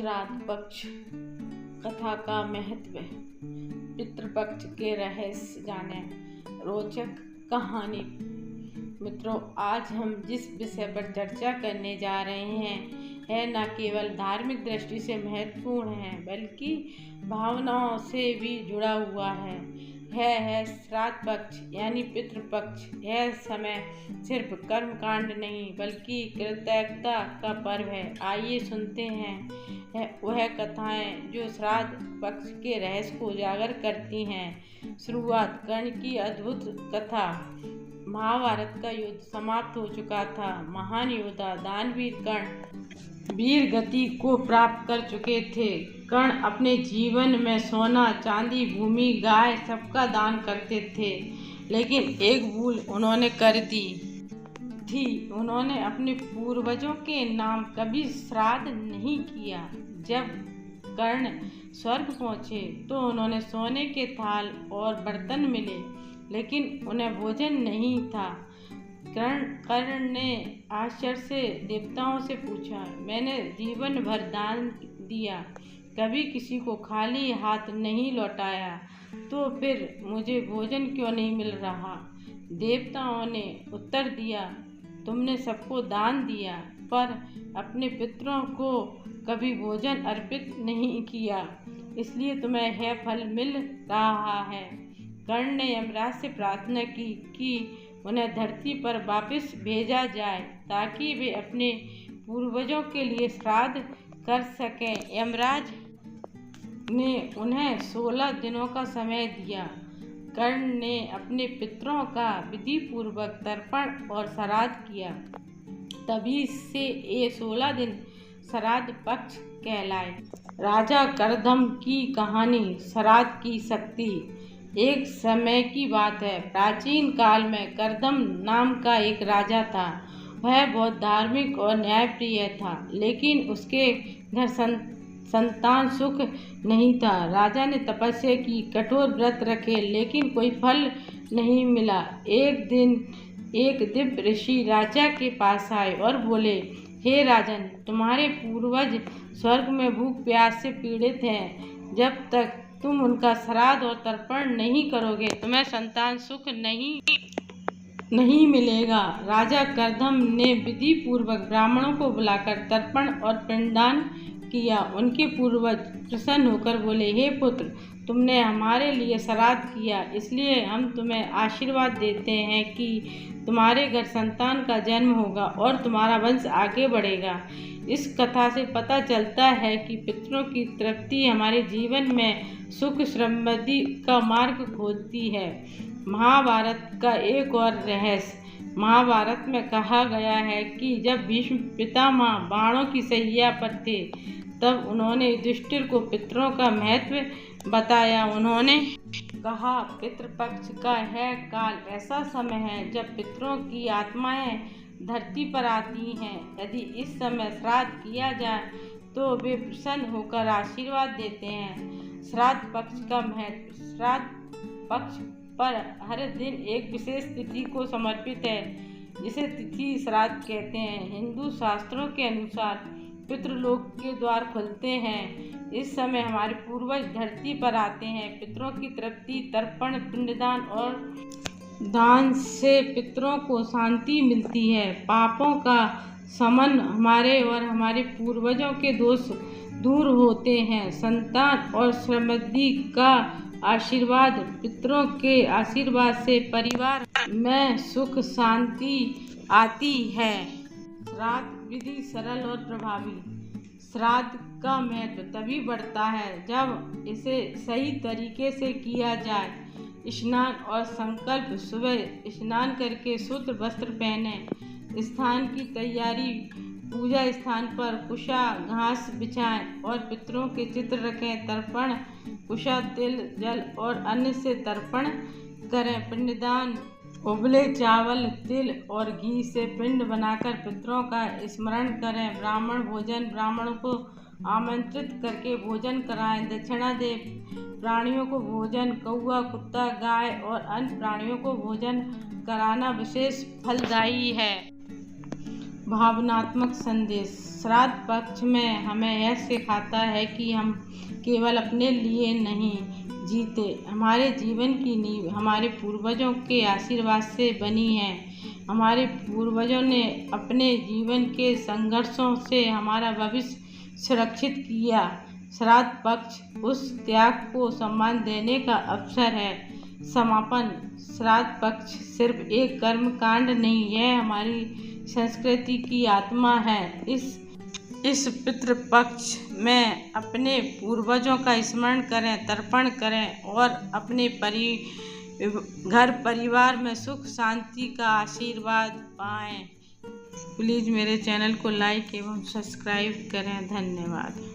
श्राद्ध पक्ष कथा का महत्व। पितृपक्ष के रहस्य जाने रोचक कहानी। मित्रों, आज हम जिस विषय पर चर्चा करने जा रहे हैं है न केवल धार्मिक दृष्टि से महत्वपूर्ण है बल्कि भावनाओं से भी जुड़ा हुआ है श्राद्ध पक्ष यानी पितृपक्ष। यह समय सिर्फ कर्मकांड नहीं बल्कि कृतज्ञता का पर्व है। आइए सुनते हैं वह कथाएं जो श्राद्ध पक्ष के रहस्य को उजागर करती हैं। शुरुआत कर्ण की अद्भुत कथा। महाभारत का युद्ध समाप्त हो चुका था। महान योद्धा दानवीर कर्ण वीर गति को प्राप्त कर चुके थे। कर्ण अपने जीवन में सोना, चांदी, भूमि, गाय सबका दान करते थे, लेकिन एक भूल उन्होंने कर दी थी। उन्होंने अपने पूर्वजों के नाम कभी श्राद्ध नहीं किया। जब कर्ण स्वर्ग पहुँचे तो उन्होंने सोने के थाल और बर्तन मिले, लेकिन उन्हें भोजन नहीं था। कर्ण ने आश्चर्य से देवताओं से पूछा, मैंने जीवन भर दान दिया, कभी किसी को खाली हाथ नहीं लौटाया, तो फिर मुझे भोजन क्यों नहीं मिल रहा? देवताओं ने उत्तर दिया, तुमने सबको दान दिया पर अपने पितरों को कभी भोजन अर्पित नहीं किया, इसलिए तुम्हें यह फल मिल रहा है। कर्ण ने यमराज से प्रार्थना की कि उन्हें धरती पर वापस भेजा जाए ताकि वे अपने पूर्वजों के लिए श्राद्ध कर सकें। यमराज ने उन्हें 16 दिनों का समय दिया। कर्ण ने अपने पितरों का विधि पूर्वक तर्पण और श्राद्ध किया। तभी से ये 16 दिन श्राद्ध पक्ष कहलाए। राजा करदम की कहानी। श्राद्ध की शक्ति। एक समय की बात है, प्राचीन काल में करदम नाम का एक राजा था। वह बहुत धार्मिक और न्यायप्रिय था, लेकिन उसके घर संतान सुख नहीं था। राजा ने तपस्या की, कठोर व्रत रखे, लेकिन कोई फल नहीं मिला। एक दिन एक दिव्य ऋषि राजा के पास आए और बोले, हे राजन, तुम्हारे पूर्वज स्वर्ग में भूख प्यास से पीड़ित हैं। जब तक तुम उनका श्राद्ध और तर्पण नहीं करोगे तुम्हें संतान सुख नहीं मिलेगा। राजा करदम ने विधि पूर्वक ब्राह्मणों को बुलाकर तर्पण और पिंडदान किया। उनके पूर्वज प्रसन्न होकर बोले, हे पुत्र, तुमने हमारे लिए श्राद्ध किया, इसलिए हम तुम्हें आशीर्वाद देते हैं कि तुम्हारे घर संतान का जन्म होगा और तुम्हारा वंश आगे बढ़ेगा। इस कथा से पता चलता है कि पितरों की तृप्ति हमारे जीवन में सुख समृद्धि का मार्ग खोलती है। महाभारत का एक और रहस्य। महाभारत में कहा गया है कि जब भीष्म पितामह बाणों की शैया पर थे, तब उन्होंने युधिष्ठिर को पितरों का महत्व बताया। उन्होंने कहा, पितृपक्ष का यह काल ऐसा समय है जब पितरों की आत्माएं धरती पर आती हैं। यदि इस समय श्राद्ध किया जाए तो वे प्रसन्न होकर आशीर्वाद देते हैं। श्राद्ध पक्ष का महत्व। श्राद्ध पक्ष पर हर दिन एक विशेष तिथि को समर्पित है, जिसे तिथि श्राद्ध कहते हैं। हिंदू शास्त्रों के अनुसार पितृलोक के द्वार खुलते हैं। इस समय हमारे पूर्वज धरती पर आते हैं। पितरों की तृप्ति, तर्पण, पिंडदान और दान से पितरों को शांति मिलती है। पापों का शमन, हमारे और हमारे पूर्वजों के दोष दूर होते हैं। संतान और समृद्धि का आशीर्वाद। पितरों के आशीर्वाद से परिवार में सुख शांति आती है। श्राद्ध विधि सरल और प्रभावी। श्राद्ध का महत्व तभी बढ़ता है जब इसे सही तरीके से किया जाए। स्नान और संकल्प। सुबह स्नान करके शुद्ध वस्त्र पहने। स्थान की तैयारी। पूजा स्थान पर कुशा घास बिछाएं और पितरों के चित्र रखें। तर्पण। कुशा तिल, जल और अन्न से तर्पण करें। पिंडदान। उबले चावल, तिल और घी से पिंड बनाकर पितरों का स्मरण करें। ब्राह्मण भोजन। ब्राह्मणों को आमंत्रित करके भोजन कराएं। दक्षिणा दें। प्राणियों को भोजन। कौआ, कुत्ता, गाय और अन्य प्राणियों को भोजन कराना विशेष फलदायी है। भावनात्मक संदेश। श्राद्ध पक्ष में हमें यह सिखाता है कि हम केवल अपने लिए नहीं जीते, हमारे जीवन की नींव हमारे पूर्वजों के आशीर्वाद से बनी है। हमारे पूर्वजों ने अपने जीवन के संघर्षों से हमारा भविष्य सुरक्षित किया। श्राद्ध पक्ष उस त्याग को सम्मान देने का अवसर है। समापन। श्राद्ध पक्ष सिर्फ एक कर्म कांड नहीं, यह हमारी संस्कृति की आत्मा है। इस पितृपक्ष में अपने पूर्वजों का स्मरण करें, तर्पण करें और अपने घर परिवार में सुख शांति का आशीर्वाद पाएं। प्लीज़ मेरे चैनल को लाइक एवं सब्सक्राइब करें। धन्यवाद।